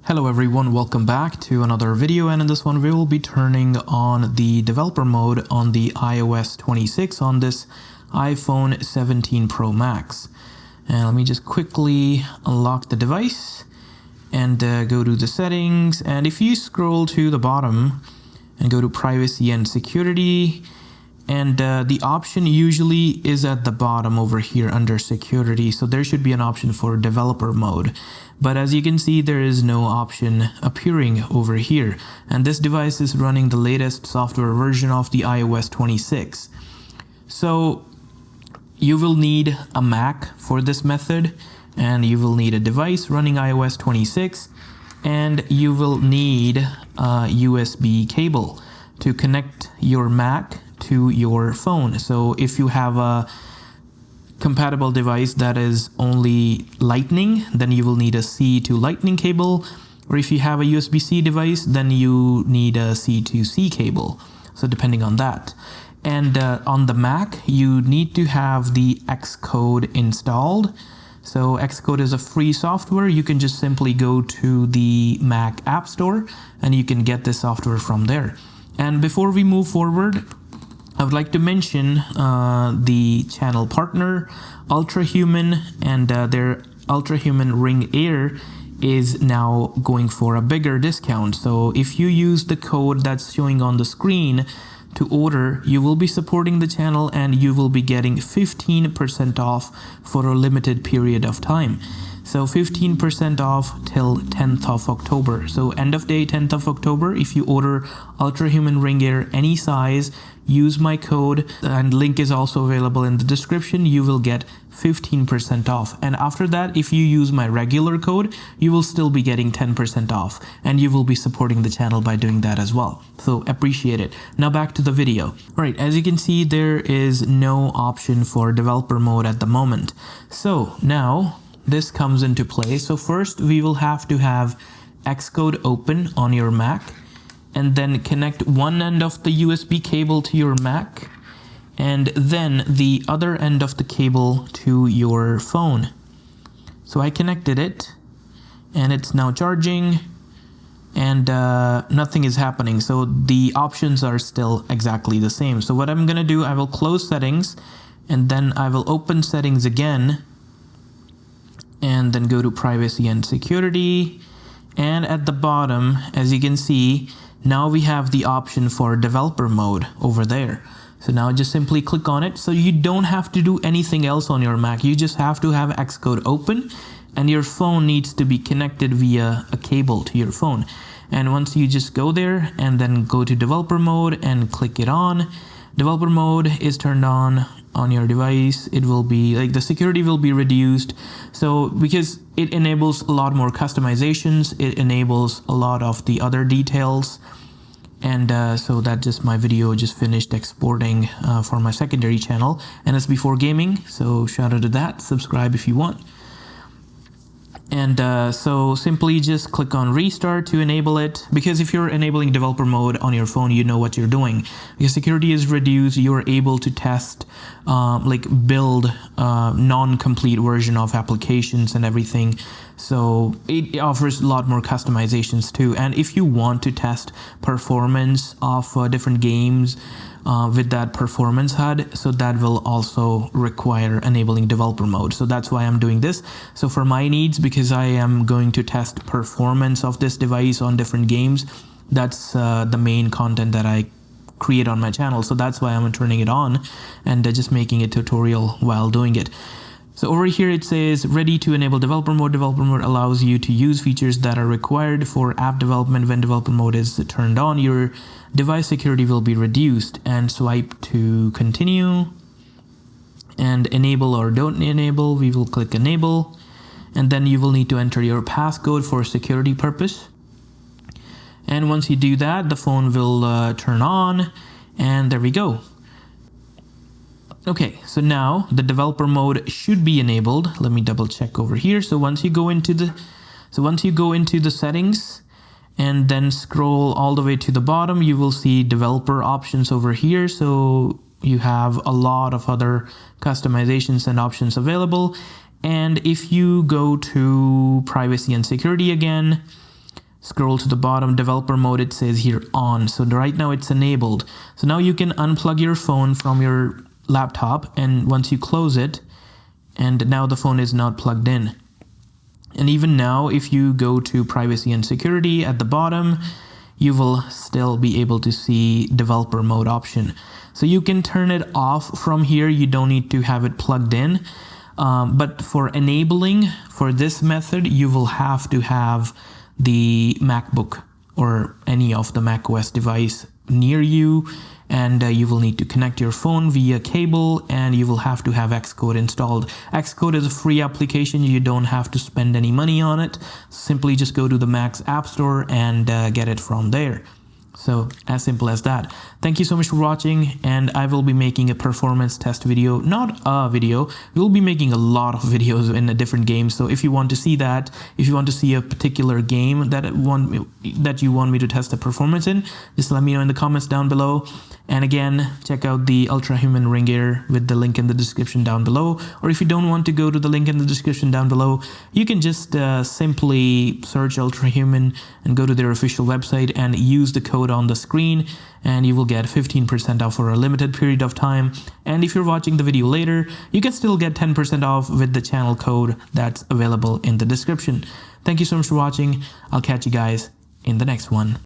Hello everyone, welcome back to another video, and in this one we will be turning on the developer mode on the iOS 26 on this iPhone 17 Pro Max. And let me just quickly unlock the device and go to the settings, and if you scroll to the bottom and go to privacy and security, and the option usually is at the bottom over here under security, so there should be an option for developer mode. But as you can see, there is no option appearing over here, and this device is running the latest software version of the iOS 26. So you will need a Mac for this method, and you will need a device running iOS 26, and you will need a USB cable to connect your Mac to your phone. So if you have a compatible device that is only Lightning, then you will need a C to Lightning cable, or if you have a USB-C device, then you need a C to C cable, so depending on that. And on the Mac, you need to have the Xcode installed. So Xcode is a free software. You can just simply go to the Mac App Store and you can get this software from there. And before we move forward, I would like to mention the channel partner, Ultrahuman, and their Ultrahuman Ring Air is now going for a bigger discount. So if you use the code that's showing on the screen to order, you will be supporting the channel and you will be getting 15% off for a limited period of time. So 15% off till 10th of October. So end of day 10th of October, if you order Ultrahuman Ring Air any size, use my code, and link is also available in the description, you will get 15% off. And after that, if you use my regular code, you will still be getting 10% off, and you will be supporting the channel by doing that as well. So appreciate it. Now back to the video. All right, as you can see, there is no option for developer mode at the moment. So now this comes into play. So first we will have to have Xcode open on your Mac, and then connect one end of the USB cable to your Mac, and then the other end of the cable to your phone. So I connected it, and it's now charging, and nothing is happening. So the options are still exactly the same. So what I'm gonna do, I will close settings, and then I will open settings again, and then go to privacy and security. And at the bottom, as you can see, now we have the option for developer mode over there. So now just simply click on it. So you don't have to do anything else on your Mac. You just have to have Xcode open, and your phone needs to be connected via a cable to your phone. And once you just go there and then go to developer mode and click it on, developer mode is turned on your device. It will be like the security will be reduced. So because it enables a lot more customizations, it enables a lot of the other details. And so that just my video just finished exporting for my secondary channel, and it's before gaming. So shout out to that. Subscribe if you want. And so simply just click on restart to enable it, because if you're enabling developer mode on your phone, you know what you're doing. Because security is reduced, you're able to test, build non-complete version of applications and everything. So it offers a lot more customizations too. And if you want to test performance of different games with that performance HUD, so that will also require enabling developer mode. So that's why I'm doing this. So for my needs, because I am going to test performance of this device on different games, that's the main content that I create on my channel. So that's why I'm turning it on and just making a tutorial while doing it. So over here it says ready to enable developer mode. Developer mode allows you to use features that are required for app development. When developer mode is turned on, your device security will be reduced. And swipe to continue, and enable or don't enable, we will click enable, and then you will need to enter your passcode for security purpose. And once you do that, the phone will turn on, and there we go. Okay, so now the developer mode should be enabled. Let me double check over here. So once you go into the settings and then scroll all the way to the bottom, you will see developer options over here. So you have a lot of other customizations and options available. And if you go to privacy and security again, scroll to the bottom, developer mode, it says here on. So right now it's enabled. So now you can unplug your phone from your laptop, and once you close it, and now the phone is not plugged in. And even now, if you go to privacy and security at the bottom, you will still be able to see developer mode option. So you can turn it off from here. You don't need to have it plugged in. But for enabling for this method, you will have to have the MacBook or any of the macOS device near you, and you will need to connect your phone via cable, and you will have to have Xcode installed. Xcode is a free application. You don't have to spend any money on it. Simply just go to the Mac's App Store and get it from there. So as simple as that. Thank you so much for watching, and I will be making a performance test video, not a video. We'll be making a lot of videos in a different game. So if you want to see that, if you want to see a particular game that you want me to test the performance in, just let me know in the comments down below. And again, check out the Ultra Human Ring Gear with the link in the description down below. Or if you don't want to go to the link in the description down below, you can just simply search Ultra Human and go to their official website and use the code on the screen, and you will get 15% off for a limited period of time. And if you're watching the video later, you can still get 10% off with the channel code that's available in the description. Thank you so much for watching. I'll catch you guys in the next one.